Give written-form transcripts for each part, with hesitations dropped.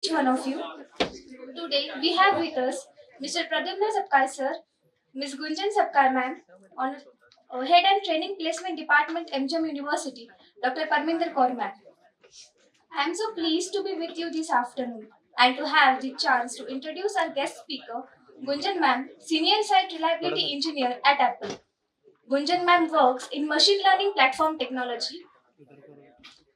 Each one of you. Today we have with us Mr. Pradyumna Sapkal sir, Ms. Gunjan Sapkal ma'am, on Head and Training Placement Department MGM University, Dr. Parminder Kaur ma'am. I am so pleased to be with you this afternoon and to have the chance to introduce our guest speaker, Gunjan ma'am, Senior Site Reliability Engineer at Apple. Gunjan ma'am works in machine learning platform technology.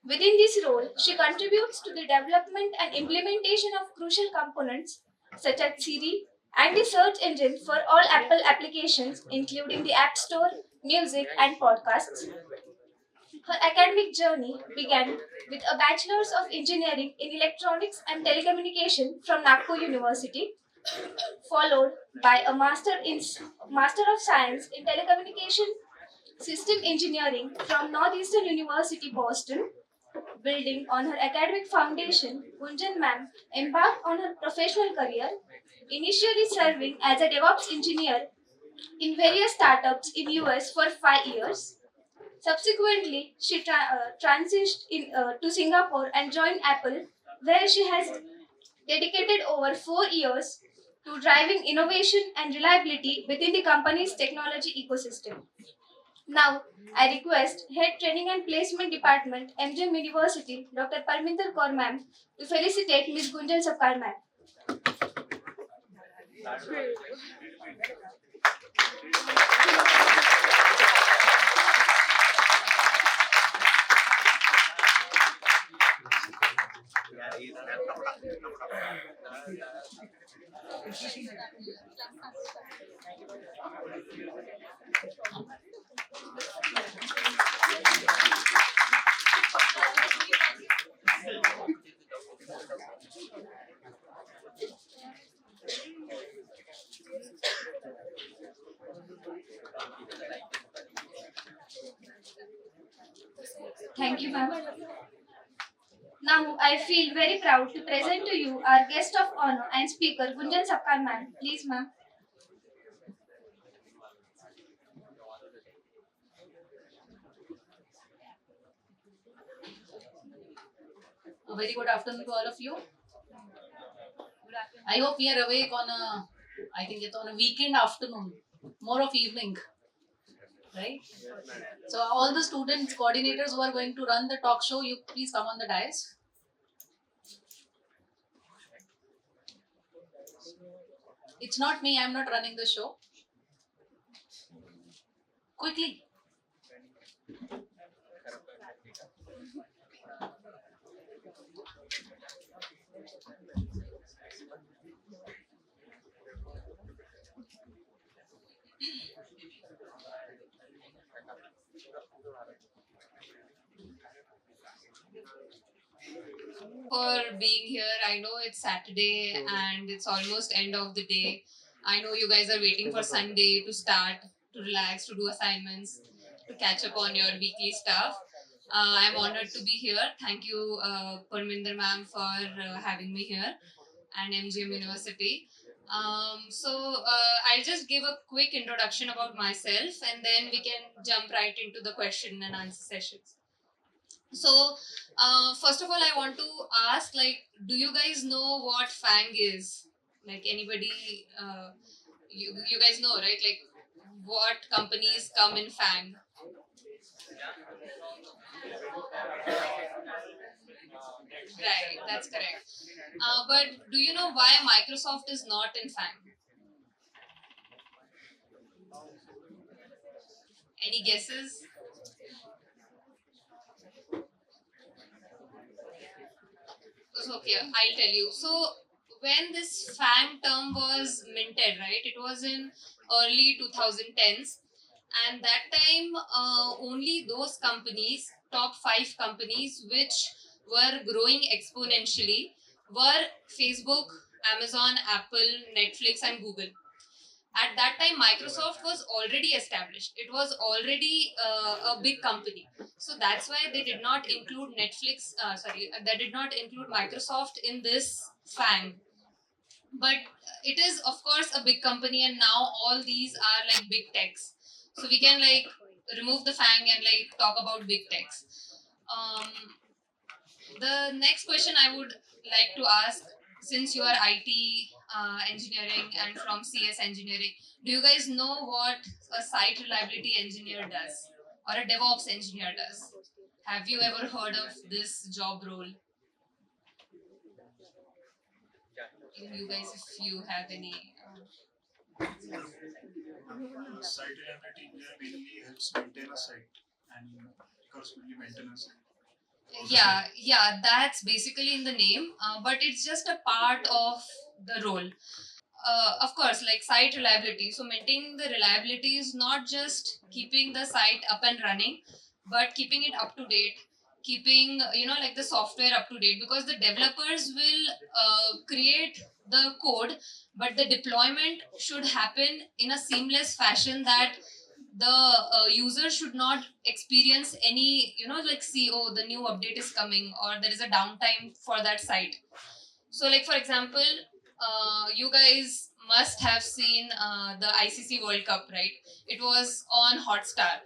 Within this role, she contributes to the development and implementation of crucial components such as Siri and the search engine for all Apple applications, including the App Store, music, and podcasts. Her academic journey began with a Bachelor's of Engineering in Electronics and Telecommunication from Nagpur University, followed by a Master of Science in Telecommunication System Engineering from Northeastern University, Boston. Building on her academic foundation, Gunjan ma'am embarked on her professional career, initially serving as a DevOps engineer in various startups in US for 5 years. Subsequently, she transitioned to Singapore and joined Apple, where she has dedicated over 4 years to driving innovation and reliability within the company's technology ecosystem. Now, I request Head Training and Placement Department, MGM University, Dr. Parminder Kaur ma'am, to felicitate Ms. Gunjan Sapkar ma'am. Thank you, ma'am. Now, I feel very proud to present to you our guest of honor and speaker, Gunjan Sapkar ma'am. Please, ma'am. A very good afternoon to all of you. I hope we are awake on I think it's on a weekend afternoon, more of evening, right? So all the student coordinators who are going to run the talk show, you please come on the dais. It's not me, I'm not running the show. Quickly. For being here. I know it's Saturday and it's almost end of the day. I know you guys are waiting for Sunday to start, to relax, to do assignments, to catch up on your weekly stuff. I'm honored to be here. Thank you, Parminder ma'am, for having me here and MGM University. I'll just give a quick introduction about myself and then we can jump right into the question and answer sessions. First of all, I want to ask, like, do you guys know what FAANG is? Like, anybody, you guys know, right? Like, what companies come in FAANG? Right, that's correct. But do you know why Microsoft is not in FAANG? Any guesses? Okay, I'll tell you. So, when this FAANG term was minted, right, it was in early 2010s, and that time only those companies, top 5 companies, which were growing exponentially were Facebook, Amazon, Apple, Netflix, and Google. At that time Microsoft was already established, it was already a big company, so that's why they did not include they did not include Microsoft in this FAANG. But it is of course a big company, and now all these are like big techs, so we can like remove the FAANG and like talk about big techs. um, The next question I would like to ask, since you are IT engineering and from CS engineering, do you guys know what a site reliability engineer does or a DevOps engineer does? Have you ever heard of this job role? You guys, if you have any. Site reliability engineer mainly helps maintain a site and correspondingly maintenance. Yeah, that's basically in the name, but it's just a part of the role. Of course, like site reliability. So maintaining the reliability is not just keeping the site up and running, but keeping it up to date, keeping like the software up to date, because the developers will create the code, but the deployment should happen in a seamless fashion that the user should not experience any like see, oh, the new update is coming or there is a downtime for that site. So like for example, you guys must have seen the ICC World Cup, right? It was on Hotstar,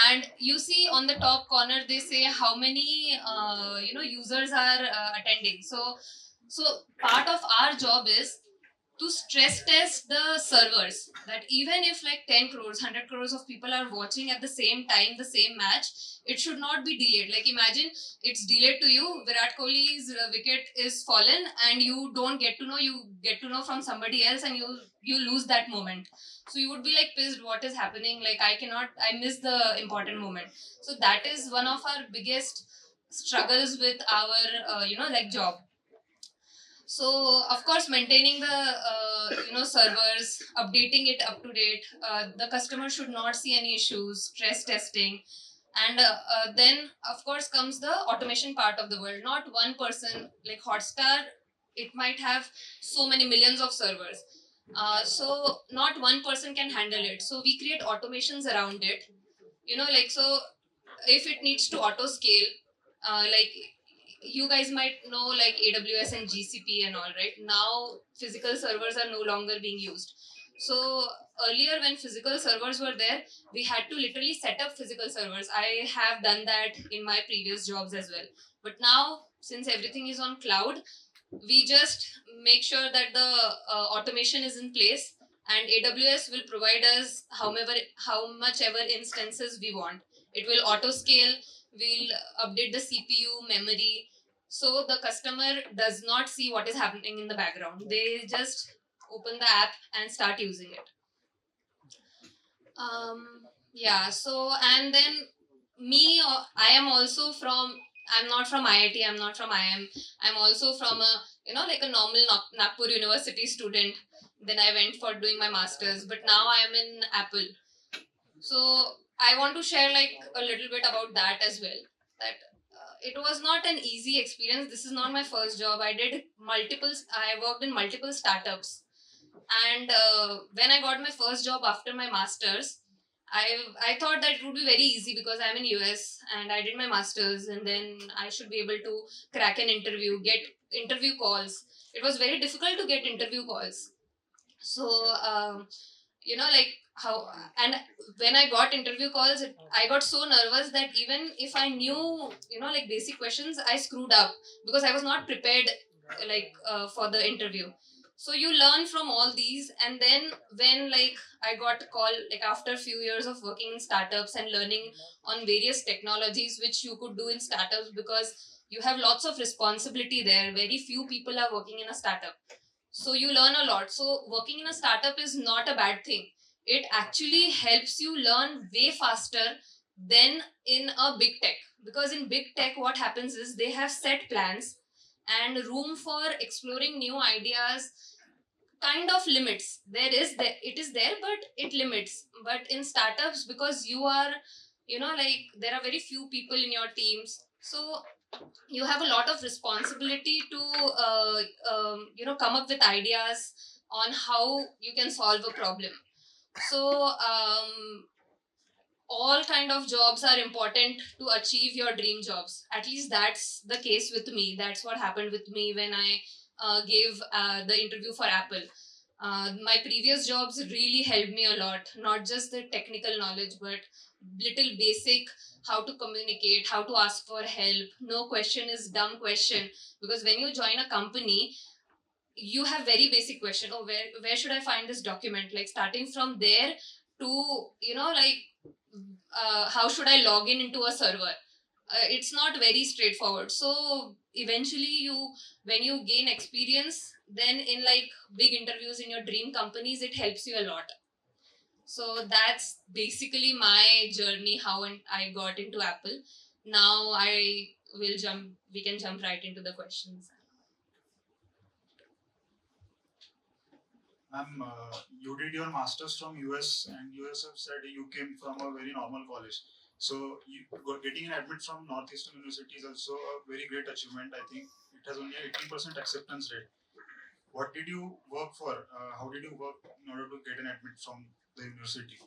and you see on the top corner they say how many users are attending. So part of our job is to stress test the servers, that even if like 10 crores 100 crores of people are watching at the same time the same match, it should not be delayed. Like imagine it's delayed to you, Virat Kohli's wicket is fallen, and you don't get to know, you get to know from somebody else, and you lose that moment. So you would be like pissed, what is happening, like I miss the important moment. So that is one of our biggest struggles with our like job. So of course maintaining the servers, updating it up to date, the customer should not see any issues, stress testing. And then of course comes the automation part of the world. Not one person, like Hotstar, it might have so many millions of servers, so not one person can handle it, so we create automations around it. Like so if it needs to auto scale, like you guys might know like AWS and GCP and all, right? Now physical servers are no longer being used. So earlier when physical servers were there, we had to literally set up physical servers. I have done that in my previous jobs as well. But now since everything is on cloud, we just make sure that the automation is in place, and AWS will provide us how much ever instances we want. It will auto scale, we'll update the CPU memory, so the customer does not see what is happening in the background. They just open the app and start using it. Yeah, so and then me, I am also from, I'm not from IIT, I'm not from IIM. I'm also from a like a normal Nagpur University student. Then I went for doing my masters, but now I am in Apple. So I want to share like a little bit about that as well. That it was not an easy experience. This is not my first job. I worked in multiple startups, and when I got my first job after my masters, I thought that it would be very easy because I'm in US and I did my masters, and then I should be able to crack an interview, get interview calls. It was very difficult to get interview calls. So like how, and when I got interview calls, I got so nervous that even if I knew like basic questions, I screwed up because I was not prepared like for the interview. So you learn from all these, and then when like I got a call, like after a few years of working in startups and learning on various technologies which you could do in startups, because you have lots of responsibility there, very few people are working in a startup, so you learn a lot. So working in a startup is not a bad thing. It actually helps you learn way faster than in a big tech, because in big tech what happens is they have set plans, and room for exploring new ideas kind of limits. It is there, but it limits. But in startups, because you are like there are very few people in your teams, so you have a lot of responsibility to come up with ideas on how you can solve a problem. So all kind of jobs are important to achieve your dream jobs. At least that's the case with me. That's what happened with me when I gave the interview for Apple. My previous jobs really helped me a lot, not just the technical knowledge, but little basic how to communicate, how to ask for help. No question is dumb question, because when you join a company, you have very basic question. Oh, where should I find this document? Like starting from there to how should I log in into a server? It's not very straightforward. So eventually, when you gain experience, then in like big interviews in your dream companies, it helps you a lot. So that's basically my journey, how I got into Apple. Now we can jump right into the questions. Ma'am, you did your masters from US, and you yourself said you came from a very normal college. So getting an admit from Northeastern University is also a very great achievement. I think it has only 18% acceptance rate. What did you work for? How did you work in order to get an admit from the university?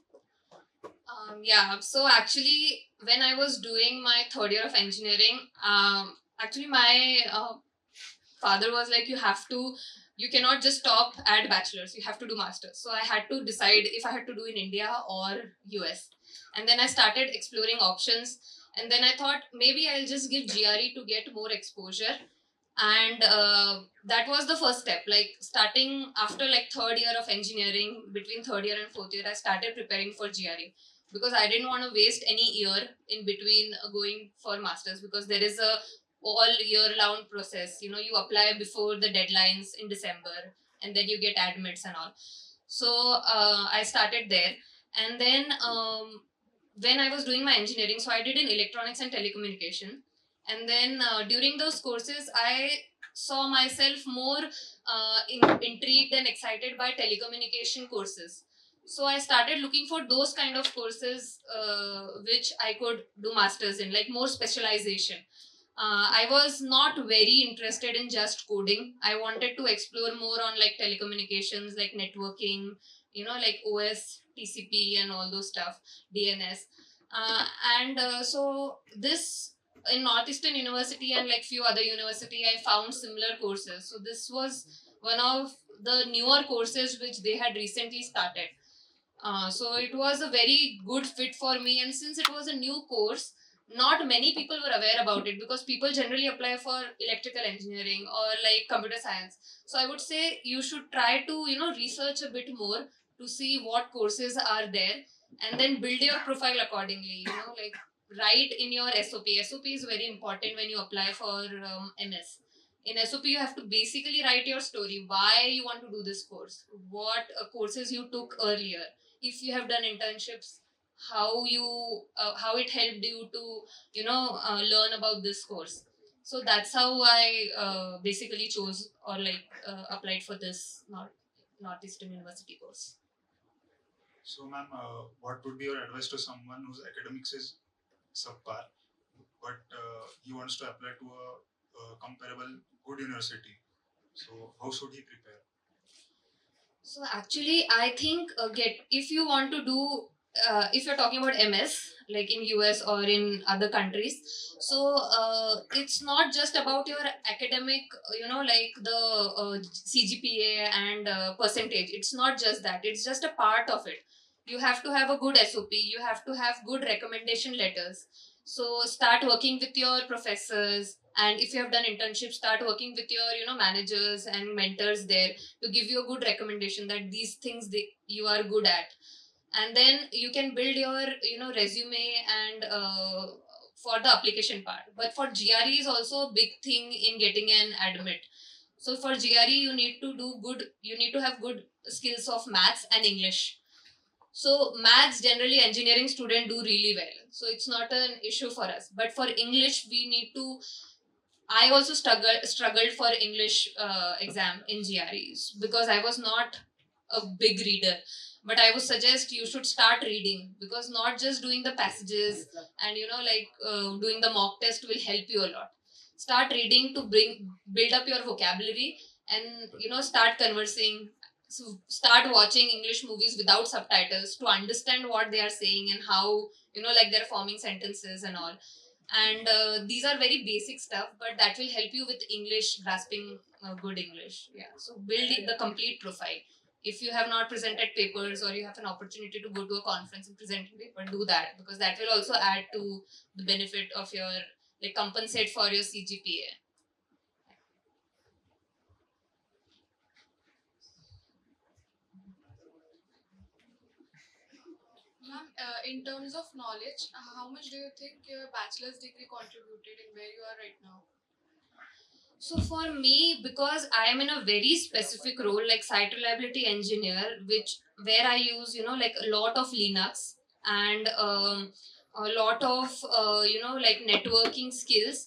Yeah, so actually, when I was doing my third year of engineering, actually, my father was like, you cannot just stop at bachelor's, you have to do master's. So I had to decide if I had to do in India or US. And then I started exploring options. And then I thought maybe I'll just give GRE to get more exposure. And that was the first step. Like starting after like third year of engineering, between third year and fourth year, I started preparing for GRE, because I didn't want to waste any year in between going for masters, because there is a all year round process. You apply before the deadlines in December, and then you get admits and all. So I started there. And then when I was doing my engineering, so I did in electronics and telecommunication. And then during those courses, I saw myself more intrigued and excited by telecommunication courses. So I started looking for those kind of courses which I could do masters in, like more specialization. I was not very interested in just coding. I wanted to explore more on like telecommunications, like networking, like OS, TCP, and all those stuff, DNS. And so this in Northeastern University and like few other university, I found similar courses. So this was one of the newer courses which they had recently started. So it was a very good fit for me, and since it was a new course, not many people were aware about it, because people generally apply for electrical engineering or like computer science. So I would say you should try to research a bit more to see what courses are there, and then build your profile accordingly. Like write in your SOP is very important when you apply for MS. In SOP, you have to basically write your story, why you want to do this course, what courses you took earlier, if you have done internships, how it helped you to learn about this course. So that's how I basically chose or applied for this Northeastern University course. So, ma'am, what would be your advice to someone whose academics is subpar, but he wants to apply to a comparable good university? So, how should he prepare? So actually, I think get if you want to do if you're talking about MS like in US or in other countries, so it's not just about your academic, like the CGPA and percentage. It's not just that. It's just a part of it. You have to have a good SOP. You have to have good recommendation letters. So start working with your professors, and if you have done internships, start working with your managers and mentors there to give you a good recommendation that these things you are good at. And then you can build your resume and for the application part. But for GRE is also a big thing in getting an admit. So for GRE you need to have good skills of maths and English. So maths generally engineering student do really well, so it's not an issue for us. But for English we need to, I also struggled for English exam in GREs, because I was not a big reader. But I would suggest you should start reading, because not just doing the passages and doing the mock test will help you a lot. Start reading to build up your vocabulary, and start conversing. So start watching English movies without subtitles to understand what they are saying and how like they're forming sentences and all. And these are very basic stuff, but that will help you with English, grasping good English. Yeah, so build the complete profile. if you have not presented papers or you have an opportunity to go to a conference and present a paper, do that, because that will also add to the benefit of your, like, compensate for your CGPA. Ma'am, in terms of knowledge, how much do you think your bachelor's degree contributed in where you are right now? So for me, because I am in a very specific role like site reliability engineer, which where I use, like a lot of Linux and a lot of like networking skills.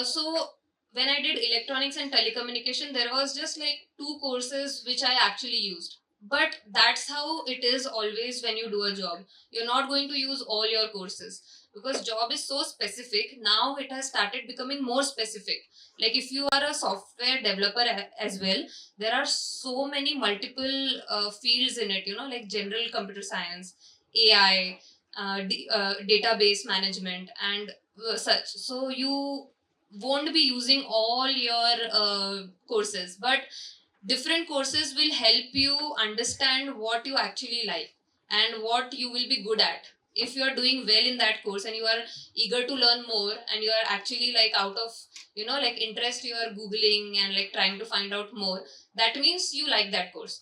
So when I did electronics and telecommunication, there was just like two courses which I actually used. But that's how it is always when you do a job. You're not going to use all your courses because job is so specific. Now it has started becoming more specific. Like if you are a software developer as well, there are so many multiple fields in it, like general computer science, AI, database management, and such. So you won't be using all your courses, but different courses will help you understand what you actually like and what you will be good at. If you are doing well in that course and you are eager to learn more and you are actually like out of like interest, you are googling and like trying to find out more, that means you like that course.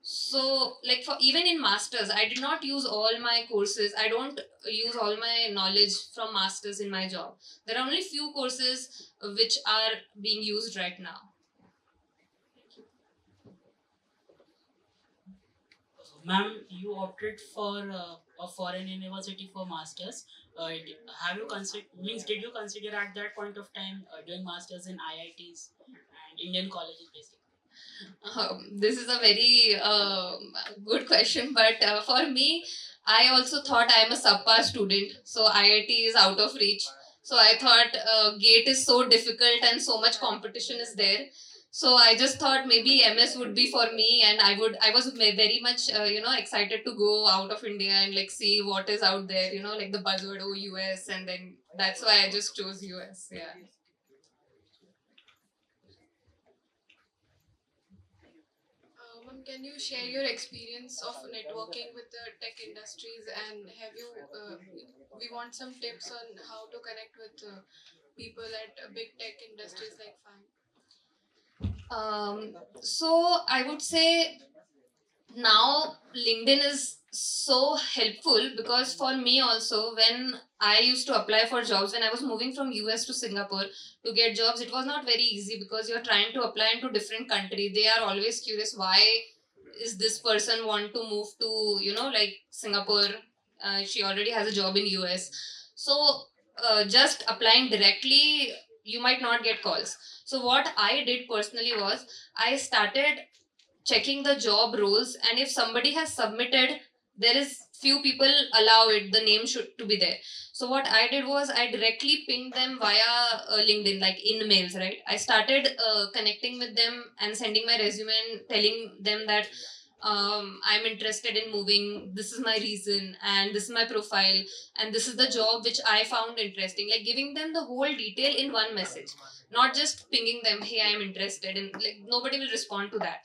So like for even in masters, I did not use all my courses. I don't use all my knowledge from masters in my job. There are only few courses which are being used right now. Ma'am, you opted for a foreign university for masters. Have you consider means did you consider at that point of time doing masters in IITs and Indian colleges basically? This is a very good question, but for me, I also thought I am a subpar student, so IIT is out of reach. So I thought GATE is so difficult and so much competition is there. So I just thought maybe MS would be for me, and I was very much excited to go out of India and like see what is out there, like the buzzword, oh, US, and then that's why I just chose US. Yeah. Ma'am, can you share your experience of networking with the tech industries, and have you? We want some tips on how to connect with people at big tech industries like FAANG. So I would say now LinkedIn is so helpful, because for me also, when I used to apply for jobs when I was moving from US to Singapore to get jobs, it was not very easy because you're trying to apply into different country. They are always curious, why is this person want to move to like Singapore? She already has a job in US. So just applying directly, you might not get calls. So what I did personally was I started checking the job roles, and if somebody has submitted, there is few people allow it, the name should to be there. So what I did was I directly pinged them via LinkedIn, like in mails, right? I started connecting with them and sending my resume and telling them that I'm interested in moving, this is my reason and this is my profile and this is the job which I found interesting, like giving them the whole detail in one message, not just pinging them, hey, I'm interested, and like nobody will respond to that.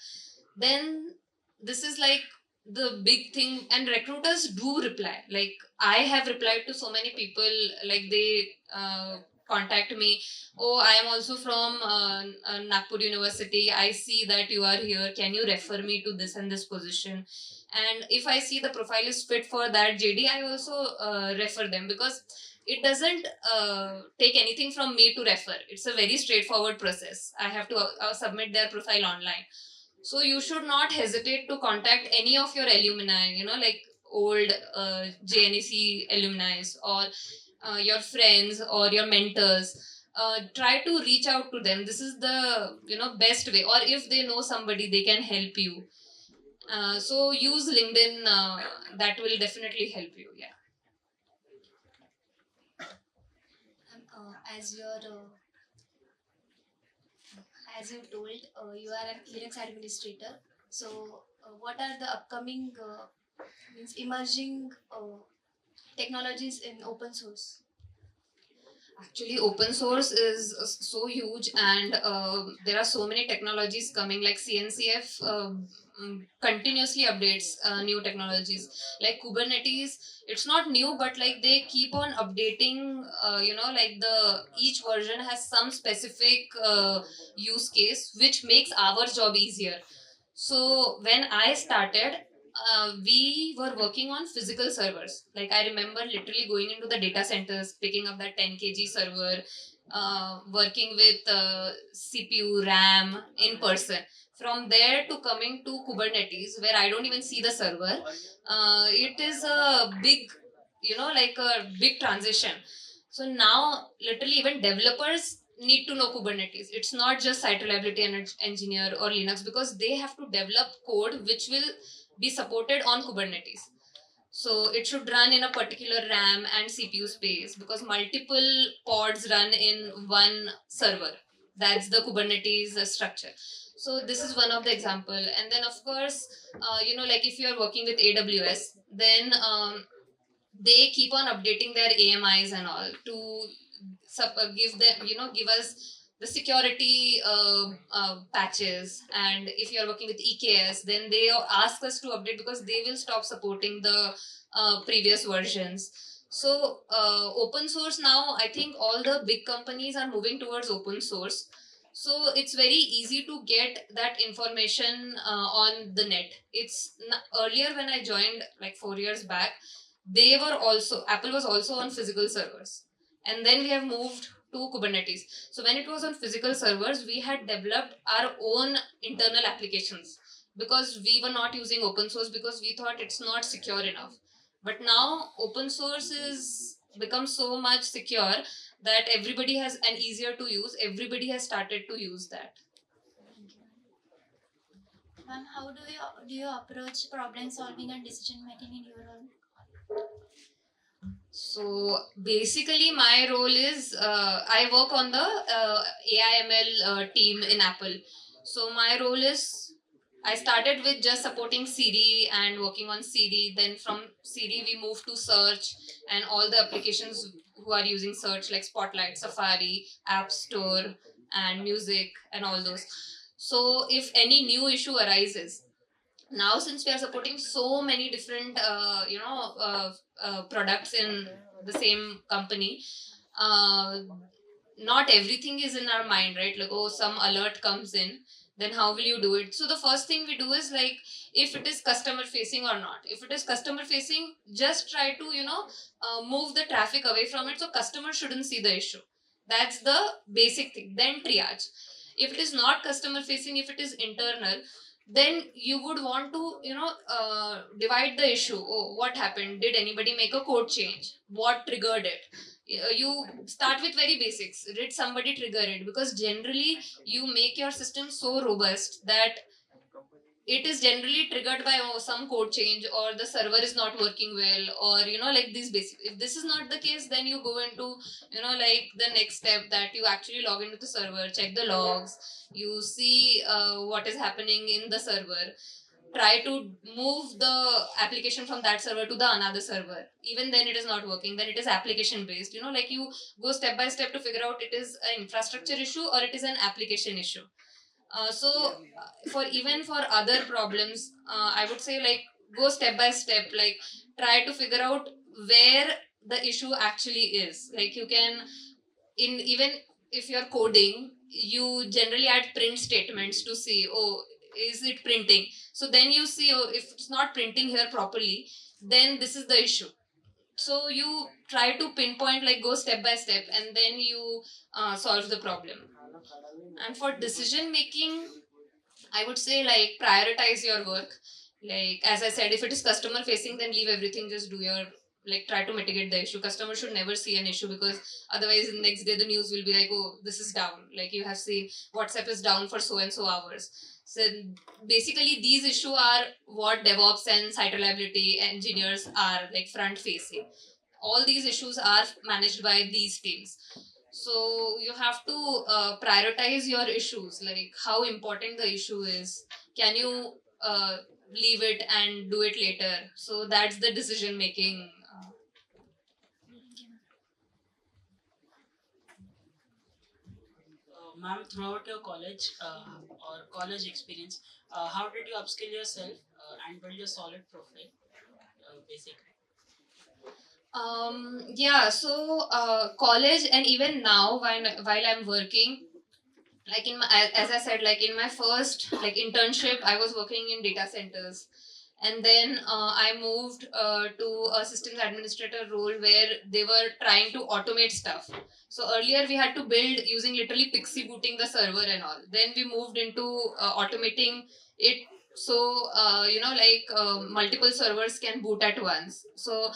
Then this is like the big thing, and recruiters do reply. Like I have replied to so many people, like they contact me, oh, I am also from Nagpur University, I see that you are here, can you refer me to this and this position? And if I see the profile is fit for that JD, I also refer them, because it doesn't take anything from me to refer. It's a very straightforward process. I have to submit their profile online. So you should not hesitate to contact any of your alumni, like old JNEC alumni, or your friends or your mentors. Try to reach out to them. This is the best way. Or if they know somebody, they can help you. So use LinkedIn. That will definitely help you. Yeah. As your as you told, you are an Linux administrator. So, what are the upcoming means emerging technologies in open source? Actually, open source is so huge, and there are so many technologies coming. Like CNCF continuously updates new technologies. Like Kubernetes, it's not new, but like they keep on updating. Like the each version has some specific use case, which makes our job easier. So when I started, we were working on physical servers. Like I remember literally going into the data centers, picking up that 10 kg server, working with CPU, RAM in person. From there to coming to Kubernetes, where I don't even see the server, it is a big, like a big transition. So now, literally, even developers need to know Kubernetes. It's not just site reliability engineer or Linux, because they have to develop code which will be supported on Kubernetes. So it should run in a particular RAM and CPU space, because multiple pods run in one server. That's the Kubernetes structure. So this is one of the example. And then of course, like if you're working with AWS, then they keep on updating their AMIs and all to give them, give us the security patches. And if you're working with EKS, then they ask us to update, because they will stop supporting the previous versions. So open source now, I think all the big companies are moving towards open source. So it's very easy to get that information on the net. Earlier when I joined like 4 years back, they were also, Apple was also on physical servers, and then we have moved to Kubernetes. So when it was on physical servers, we had developed our own internal applications, because we were not using open source, because we thought it's not secure enough. But now open source is become so much secure that everybody has, and easier to use, everybody has started to use that. Ma'am, how do you approach problem solving and decision making in your role? So basically, my role is I work on the AIML team in Apple. So my role is, I started with just supporting Siri and working on Siri. Then from Siri, we moved to search and all the applications who are using search, like Spotlight, Safari, App Store, and music, and all those. So if any new issue arises, now since we are supporting so many different products in the same company, uh, not everything is in our mind, right? Like, oh, some alert comes in, then how will you do it? So the first thing we do is, like, if it is customer facing or not. If it is customer facing, just try to move the traffic away from it, so customer shouldn't see the issue. That's the basic thing. Then triage. If it is not customer facing, if it is internal, then you would want to divide the issue. Oh, what happened? Did anybody make a code change? What triggered it? You start with very basics. Did somebody trigger it? Because generally you make your system so robust that it is generally triggered by some code change, or the server is not working well, or like these basic. If this is not the case, then you go into like the next step, that you actually log into the server, check the logs, you see what is happening in the server, try to move the application from that server to the another server. Even then it is not working, then it is application based. Like you go step by step to figure out it is an infrastructure issue or it is an application issue. For even for other problems, I would say, like, go step by step, like try to figure out where the issue actually is. Like you can, in even if you're coding, you generally add print statements to see, oh, is it printing? So then you see, oh, if it's not printing here properly, then this is the issue. So you try to pinpoint, like go step by step, and then you solve the problem. And for decision making, I would say, like, prioritize your work. Like, as I said, if it is customer facing, then leave everything, just do your, like, try to mitigate the issue. Customer should never see an issue, because otherwise, the next day, the news will be like, oh, this is down. Like, you have seen WhatsApp is down for so and so hours. So, basically, these issues are what DevOps and site reliability engineers are, like, front facing. All these issues are managed by these teams. So you have to prioritize your issues, like how important the issue is. Can you leave it and do it later? So that's the decision making. Ma'am, throughout your college or college experience, how did you upskill yourself and build a solid profile, basically? Yeah, so college and even now while I'm working, like in my, as I said, like in my first like internship, I was working in data centers, and then I moved to a systems administrator role where they were trying to automate stuff. So earlier we had to build using literally pixie booting the server and all. Then we moved into automating it, so multiple servers can boot at once. So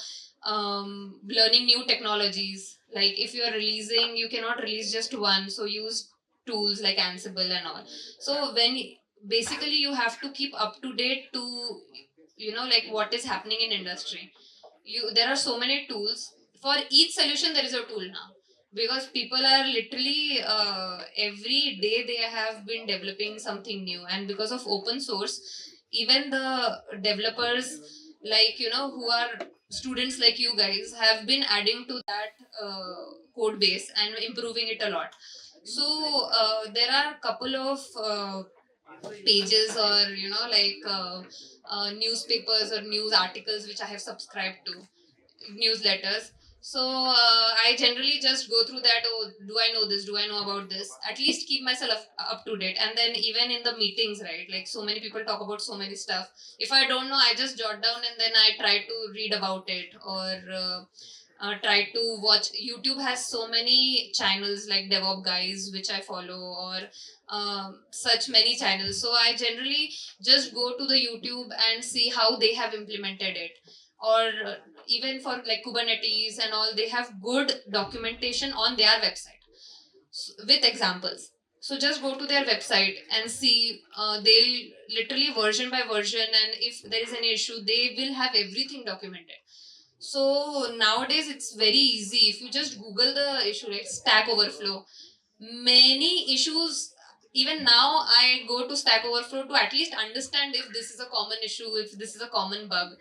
learning new technologies, like if you are releasing, you cannot release just one, so use tools like Ansible and all. So basically you have to keep up to date to like what is happening in industry. There are so many tools for each solution. There is a tool now, because people are literally every day they have been developing something new, and because of open source, even the developers, like who are students like you guys, have been adding to that code base and improving it a lot. So there are a couple of pages, or newspapers or news articles which I have subscribed to, newsletters. So I generally just go through that. Oh, do I know this? Do I know about this? At least keep myself up to date. And then even in the meetings, right, like so many people talk about so many stuff. If I don't know, I just jot down and then I try to read about it, or try to watch. YouTube has so many channels like DevOps guys which I follow, or such many channels. So I generally just go to the YouTube and see how they have implemented it. Or even for like Kubernetes and all, they have good documentation on their website with examples. So just go to their website and see. They'll literally version by version, and if there is any issue, they will have everything documented. So nowadays it's very easy. If you just Google the issue, like Stack Overflow, many issues. Even now, I go to Stack Overflow to at least understand if this is a common issue, if this is a common bug.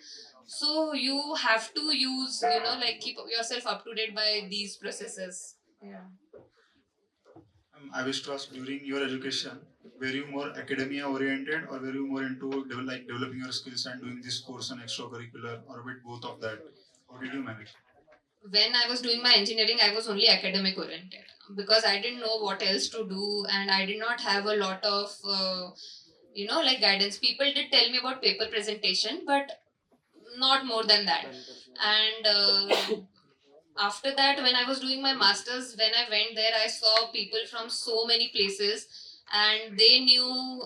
So you have to use, like keep yourself up to date by these processes. Yeah. I wish to ask, during your education, were you more academia oriented, or were you more into developing your skills and doing this course and extracurricular, or a bit both of that? How did you manage? When I was doing my engineering, I was only academic oriented, because I didn't know what else to do, and I did not have a lot of, like guidance. People did tell me about paper presentation, but not more than that. And after that, when I was doing my masters, when I went there, I saw people from so many places, and they knew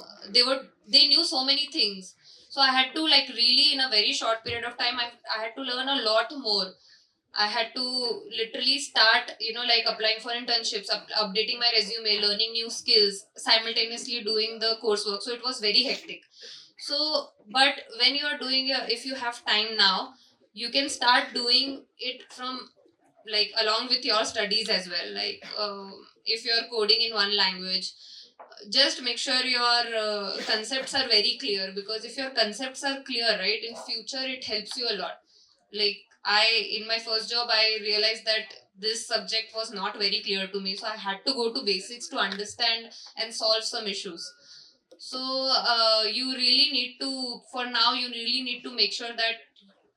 so many things. So I had to, like, really in a very short period of time, I had to learn a lot more. I had to literally start, like applying for internships, updating my resume, learning new skills, simultaneously doing the coursework. So it was very hectic. So, but when you are doing if you have time now, you can start doing it from, like, along with your studies as well. Like, if you're coding in one language, just make sure your concepts are very clear, because if your concepts are clear, right, in future it helps you a lot. Like, in my first job, I realized that this subject was not very clear to me, so I had to go to basics to understand and solve some issues. So you really need to, for now, you really need to make sure that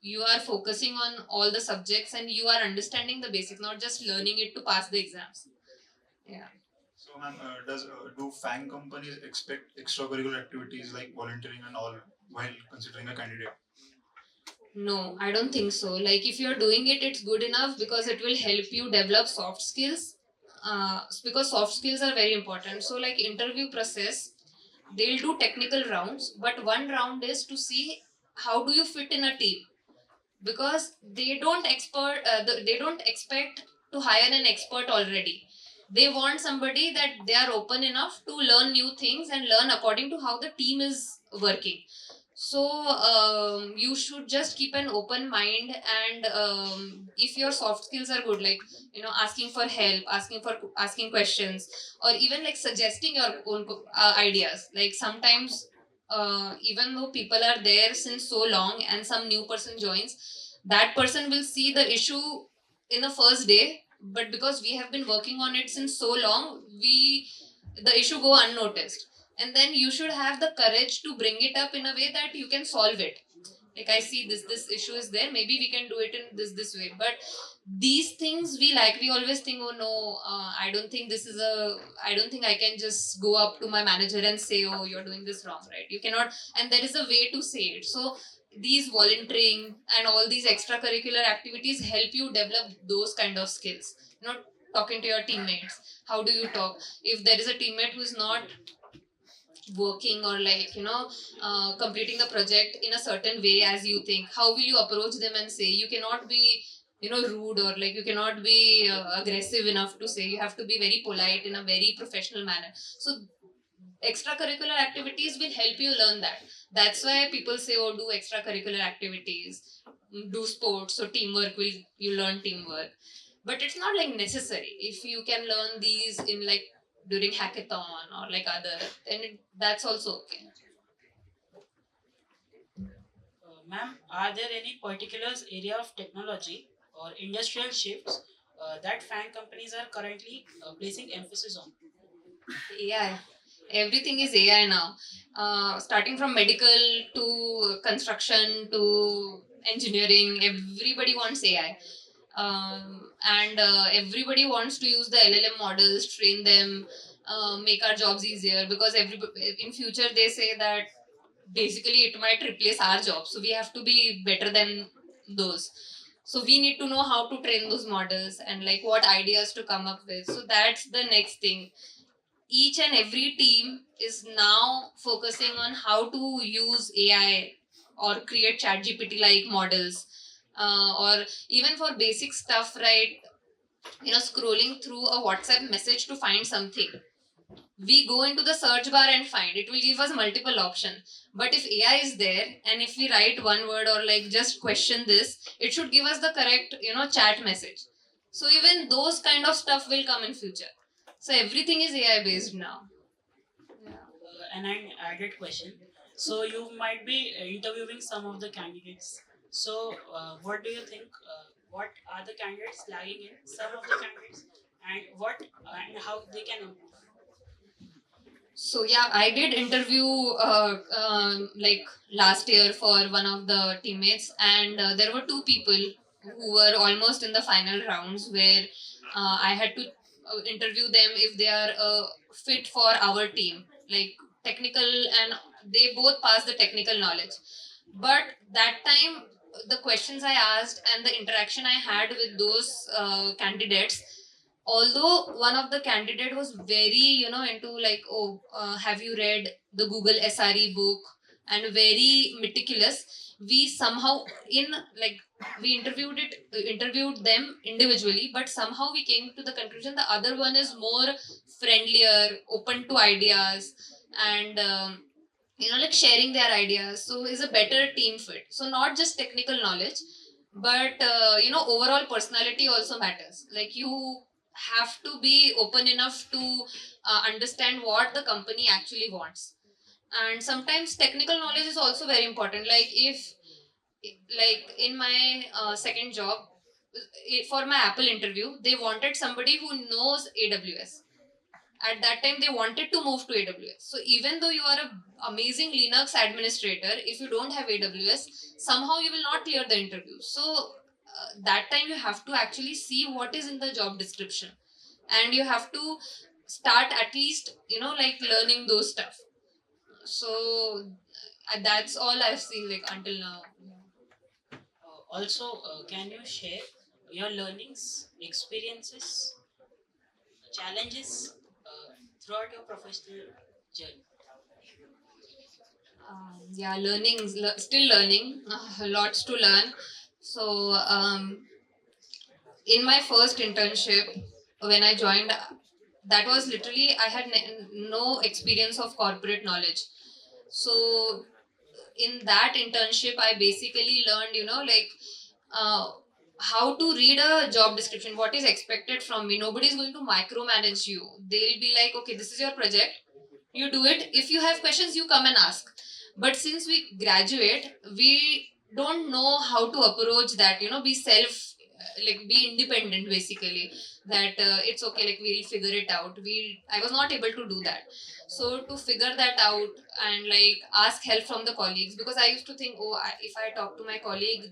you are focusing on all the subjects and you are understanding the basics, not just learning it to pass the exams. Yeah. So, ma'am, do FAANG companies expect extracurricular activities like volunteering and all while considering a candidate? No, I don't think so. Like, if you're doing it, it's good enough, because it will help you develop soft skills. Because soft skills are very important. So, like, interview process, they'll do technical rounds, but one round is to see how do you fit in a team, because they don't expect to hire an expert already. They want somebody that they are open enough to learn new things and learn according to how the team is working. So you should just keep an open mind, and if your soft skills are good, like, asking for help, asking questions, or even like suggesting your own ideas. Like, sometimes even though people are there since so long and some new person joins, that person will see the issue in the first day, but because we have been working on it since so long, we the issue go unnoticed, and then you should have the courage to bring it up in a way that you can solve it. Like, I see this issue is there, maybe we can do it in this way. But these things, we always think, oh no, I don't think I can just go up to my manager and say, oh, you're doing this wrong, right? You cannot. And there is a way to say it. So these volunteering and all these extracurricular activities help you develop those kind of skills, talking to your teammates. How do you talk if there is a teammate who's not working, or completing the project in a certain way as you think? How will you approach them and say? You cannot be rude, or like you cannot be aggressive enough to say. You have to be very polite in a very professional manner. So extracurricular activities will help you learn that. That's why people say, oh, do extracurricular activities, do sports, so teamwork will you learn teamwork. But it's not like necessary. If you can learn these in like during hackathon or like other, then that's also okay. Ma'am, are there any particular area of technology or industrial shifts that FAANG companies are currently placing emphasis on? AI. Everything is AI now. Starting from medical to construction to engineering, everybody wants AI. And everybody wants to use the LLM models, train them, make our jobs easier, because in future they say that basically it might replace our jobs. So we have to be better than those. So we need to know how to train those models and like what ideas to come up with. So that's the next thing. Each and every team is now focusing on how to use AI or create chat GPT like models, or even for basic stuff, right? Scrolling through a WhatsApp message to find something, we go into the search bar and find it will give us multiple options. But if AI is there, and if we write one word or like just question this, it should give us the correct chat message. So even those kind of stuff will come in future. So everything is AI based now. Yeah. An added question. So you might be interviewing some of the candidates. So what do you think? What are the candidates lagging in? Some of the candidates, and what and how they can improve. So yeah, I did interview like last year for one of the teammates, and there were two people who were almost in the final rounds, where I had to interview them if they are fit for our team, like technical, and they both passed the technical knowledge. But that time, the questions I asked and the interaction I had with those candidates, although one of the candidate was very into like, oh, have you read the Google SRE book, and very meticulous, we somehow in like we interviewed them individually, but somehow we came to the conclusion the other one is more friendlier, open to ideas, and like sharing their ideas, so is a better team fit. So not just technical knowledge, but overall personality also matters. Like, you have to be open enough to understand what the company actually wants. And sometimes technical knowledge is also very important. Like, if like in my second job, for my Apple interview, they wanted somebody who knows AWS. At that time they wanted to move to AWS. So even though you are an amazing Linux administrator, if you don't have AWS, somehow you will not clear the interview. So that time you have to actually see what is in the job description, and you have to start at least like learning those stuff. So that's all I've seen like until now. Also, can you share your learnings, experiences, challenges throughout your professional journey? Yeah, still learning, lots to learn. So in my first internship, when I joined, that was literally, I had no experience of corporate knowledge. So in that internship I basically learned like uh, how to read a job description, what is expected from me. Nobody is going to micromanage you. They'll be like, okay, this is your project, you do it. If you have questions, you come and ask. But since we graduate, we don't know how to approach that, be self like be independent basically, that it's okay, like we'll figure it out. I was not able to do that. So to figure that out and like ask help from the colleagues, because I used to think, oh, if I talk to my colleague,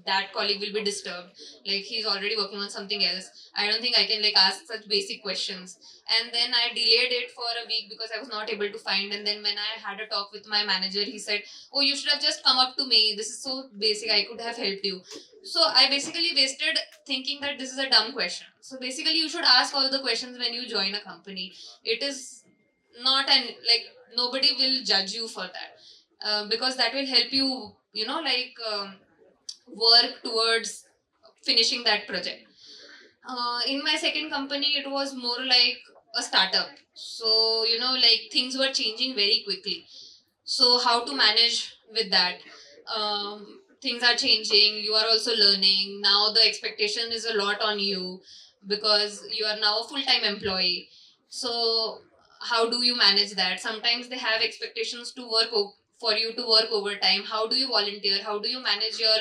that colleague will be disturbed, like he's already working on something else. I don't think I can like ask such basic questions. And then I delayed it for a week because I was not able to find. And then when I had a talk with my manager, he said, oh, you should have just come up to me, this is so basic, I could have helped you. So I basically wasted thinking that this is a dumb question. So basically you should ask all the questions when you join a company. It is not an like, nobody will judge you for that, because that will help you, you know, like work towards finishing that project. In my second company, it was more like a startup. So, you know, like things were changing very quickly. So, how to manage with that? Things are changing, you are also learning. Now, the expectation is a lot on you because you are now a full time employee. So, how do you manage that? Sometimes they have expectations to for you to work overtime. How do you volunteer? How do you manage your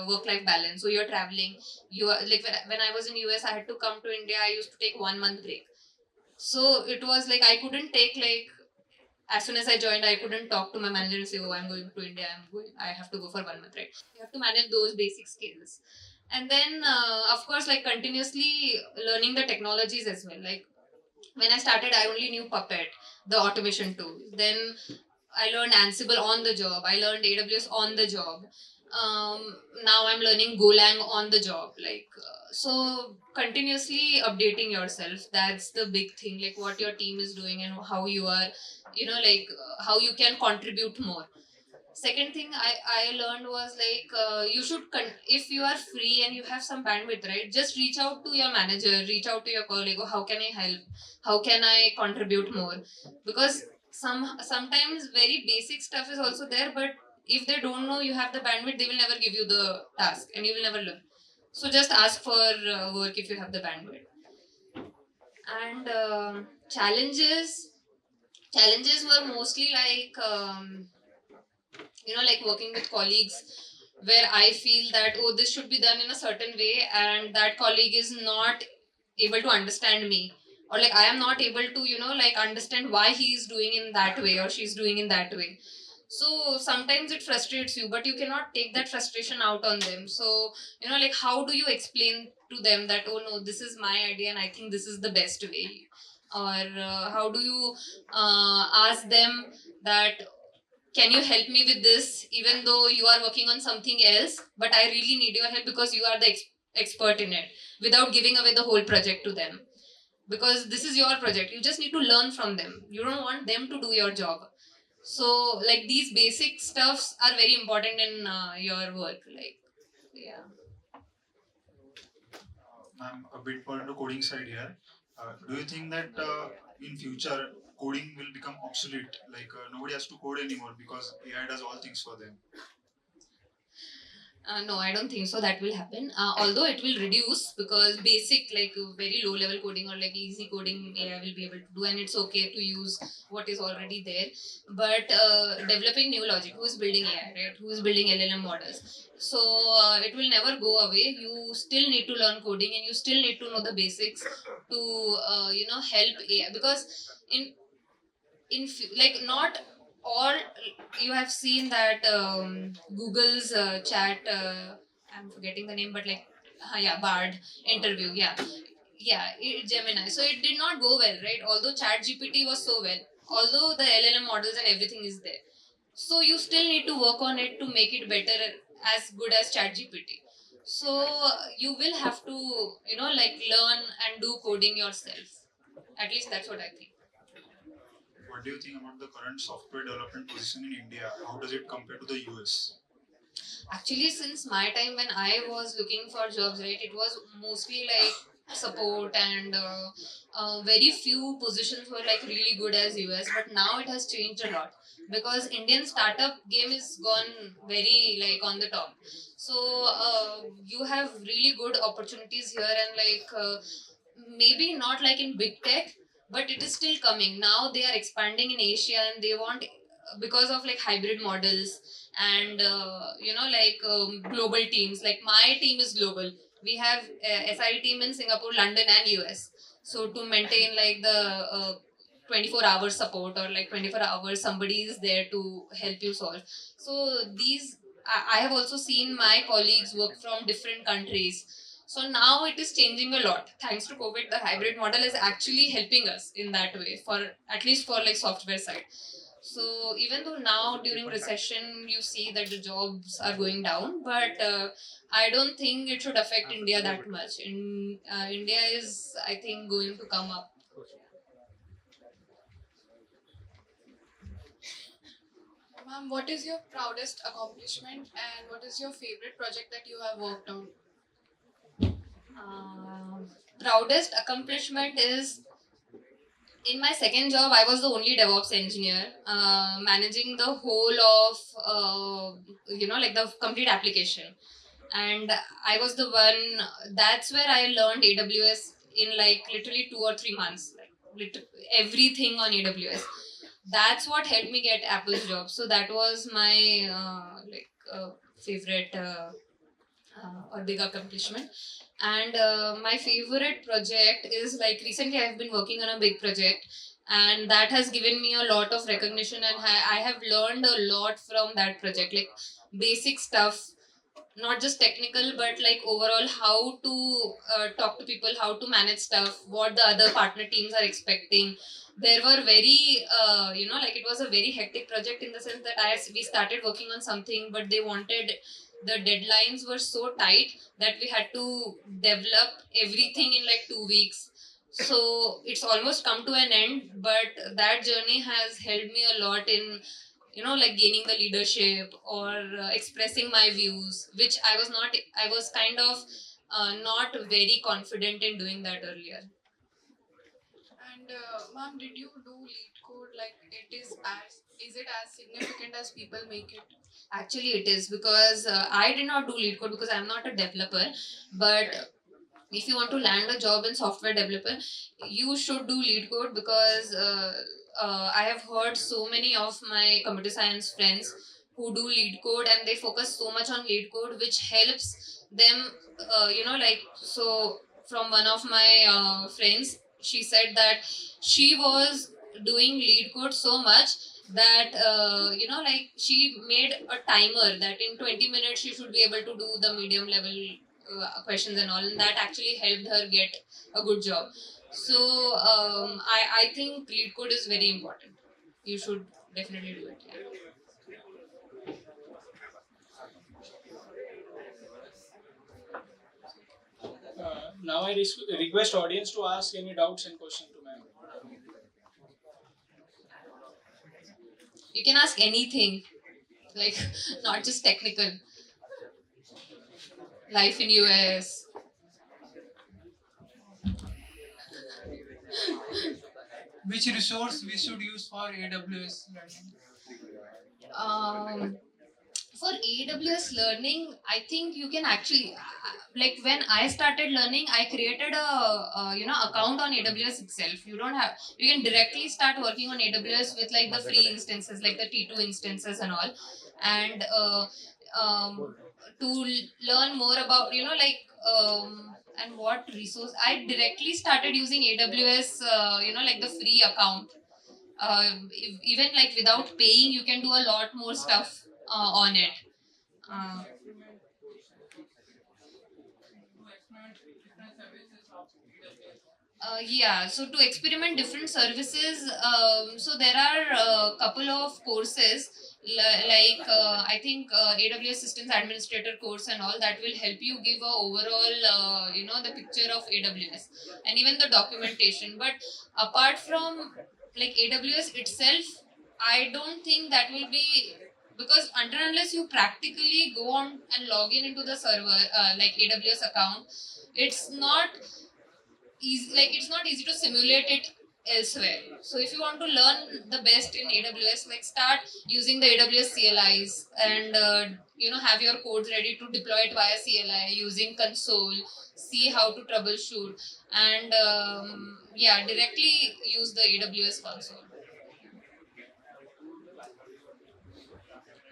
work life balance? So, you're traveling. You are like when I was in US, I had to come to India. I used to take 1 month break. So it was like I couldn't take like, as soon as I joined, I couldn't talk to my manager and say, oh, I'm going to India, I have to go for 1 month, right? You have to manage those basic skills. And then, of course, like continuously learning the technologies as well. Like when I started, I only knew Puppet, the automation tool. Then I learned Ansible on the job. I learned AWS on the job. Now I'm learning Golang on the job. Like, so continuously updating yourself. That's the big thing. Like what your team is doing and how you are, you know, like how you can contribute more. Second thing I learned was like you should if you are free and you have some bandwidth, right, just reach out to your manager, reach out to your colleague, oh, how can I help, how can I contribute more, because sometimes very basic stuff is also there, but if they don't know you have the bandwidth, they will never give you the task and you will never learn. So just ask for work if you have the bandwidth. And challenges were mostly like you know, like working with colleagues where I feel that, oh, this should be done in a certain way, and that colleague is not able to understand me, or like I am not able to, you know, like understand why he is doing in that way or she's doing in that way. So sometimes it frustrates you, but you cannot take that frustration out on them. So, you know, like how do you explain to them that, oh no, this is my idea and I think this is the best way, or how do you ask them that, can you help me with this, even though you are working on something else, but I really need your help because you are the expert in it, without giving away the whole project to them, because this is your project, you just need to learn from them, you don't want them to do your job. So like these basic stuffs are very important in your work, like, yeah. I'm a bit more into coding side here. Do you think that in future coding will become obsolete? Like nobody has to code anymore because AI does all things for them. No, I don't think so. That will happen. Although it will reduce, because basic, like very low level coding or like easy coding, AI will be able to do, and it's okay to use what is already there. But developing new logic, who is building AI, right? Who is building LLM models? So it will never go away. You still need to learn coding, and you still need to know the basics to you know, help AI, because in like not all, you have seen that Google's chat, I'm forgetting the name, but like yeah, Bard interview, yeah, Gemini, so it did not go well, right? Although chat GPT was so well, although the LLM models and everything is there, so you still need to work on it to make it better, as good as chat GPT. So you will have to, you know, like learn and do coding yourself. At least that's what I think. What do you think about the current software development position in India? How does it compare to the US? Actually, since my time when I was looking for jobs, right, it was mostly like support, and very few positions were like really good as US. But now it has changed a lot, because Indian startup game is gone very like on the top. So you have really good opportunities here, and like maybe not like in big tech, but it is still coming. Now they are expanding in Asia, and they want, because of like hybrid models and you know, like global teams, like my team is global, we have SRE team in Singapore, London, and US. So to maintain like the 24-hour support, or like 24 hours somebody is there to help you solve. So these I have also seen my colleagues work from different countries. So now it is changing a lot. Thanks to COVID, the hybrid model is actually helping us in that way, for at least for like software side. So even though now during recession you see that the jobs are going down, but I don't think it should affect India that much. India is, I think, going to come up. Ma'am, what is your proudest accomplishment and what is your favorite project that you have worked on? Proudest accomplishment is, in my second job, I was the only DevOps engineer, managing the whole of, like the complete application. And I was the one, that's where I learned AWS in like literally 2 or 3 months, like everything on AWS. That's what helped me get Apple's job. So that was my favorite or big accomplishment. And my favorite project is, like, recently I've been working on a big project, and that has given me a lot of recognition, and I have learned a lot from that project, like basic stuff, not just technical, but like overall how to talk to people, how to manage stuff, what the other partner teams are expecting. There were very like, it was a very hectic project in the sense that we started working on something, but they wanted, the deadlines were so tight that we had to develop everything in like 2 weeks. So it's almost come to an end, but that journey has helped me a lot in, like gaining the leadership, or expressing my views, which I was kind of not very confident in doing that earlier. And ma'am, did you do lead code? Like, is it as significant as people make it? Actually, it is, because I did not do lead code because I'm not a developer. But if you want to land a job in software developer, you should do lead code, because I have heard so many of my computer science friends who do lead code, and they focus so much on lead code, which helps them, so from one of my friends, she said that she was doing lead code so much that like she made a timer that in 20 minutes she should be able to do the medium level questions and all, and that actually helped her get a good job. So I think lead code is very important. You should definitely do it. Yeah. Now I request audience to ask any doubts and questions to ma'am. You can ask anything, like not just technical. Life in US. Which resource we should use for AWS learning? Um, for AWS learning, I think you can actually, like when I started learning, I created a account on AWS itself. You can directly start working on AWS with like the free instances, like the T2 instances and all. And to learn more about, and what resource, I directly started using AWS, like the free account. Even like without paying, you can do a lot more stuff on it. Uh, yeah, so to experiment different services, so there are a couple of courses, like I think AWS Systems Administrator course and all, that will help you give a overall, the picture of AWS and even the documentation. But apart from like AWS itself, I don't think that will be, because until unless you practically go on and log in into the server, like AWS account, it's not easy, like it's not easy to simulate it elsewhere. So if you want to learn the best in AWS, like start using the AWS CLIs, and have your codes ready to deploy it via CLI using console, see how to troubleshoot, and directly use the AWS console.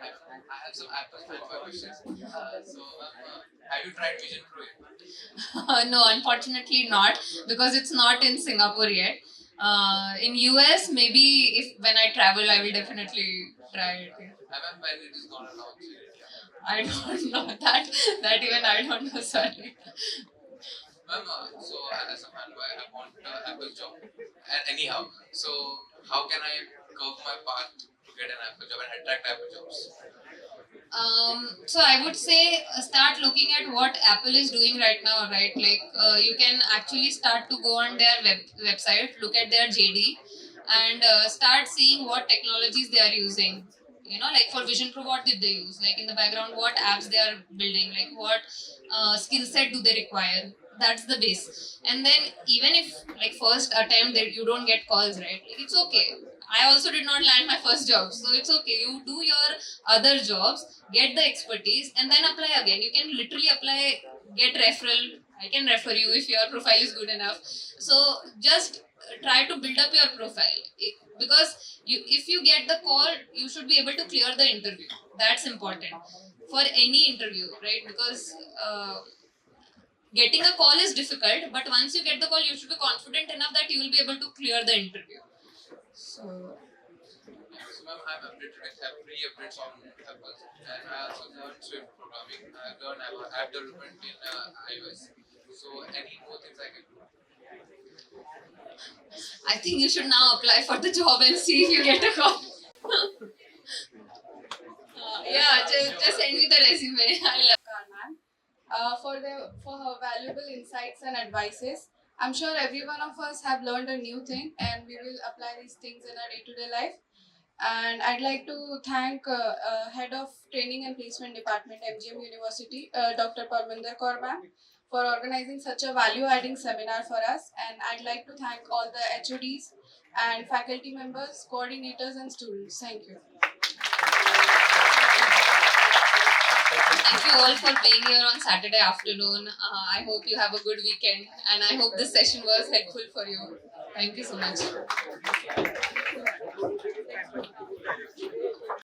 I have some Apple questions. Have you tried Vision Pro yet? No, unfortunately not, because it's not in Singapore yet. In US, maybe if when I travel, I will definitely try it. When it is gonna launch in India? I don't know that. That even I don't know. Sorry. Ma'am, so as a man, I want Apple job. And anyhow, so how can I curve my path to get an Apple job and attract Apple jobs? So I would say start looking at what Apple is doing right now, right? Like you can actually start to go on their website, look at their JD, and start seeing what technologies they are using. You know, like for Vision Pro, what did they use? Like in the background, what apps they are building? Like what skill set do they require? That's the base. And then even if like first attempt that you don't get calls, right? Like, it's okay. I also did not land my first job, so it's okay. You do your other jobs, get the expertise, and then apply again. You can literally apply, get referral. I can refer you if your profile is good enough. So just try to build up your profile. Because if you get the call, you should be able to clear the interview. That's important for any interview, right? Because getting a call is difficult, but once you get the call, you should be confident enough that you will be able to clear the interview. So Ma'am, I'm updated with every updates on Apple, and I also learned Swift programming. I've learned app development in iOS. So any more things I can do? I think you should now apply for the job and see if you get a call. Yeah, just send me the resume. I'll Ma'am, for her valuable insights and advices. I'm sure every one of us have learned a new thing, and we will apply these things in our day-to-day life. And I'd like to thank Head of Training and Placement Department, MGM University, Dr. Parminder Kaur ma'am, for organizing such a value-adding seminar for us. And I'd like to thank all the HODs and faculty members, coordinators, and students. Thank you. Thank you all for being here on Saturday afternoon. I hope you have a good weekend, and I hope this session was helpful for you. Thank you so much.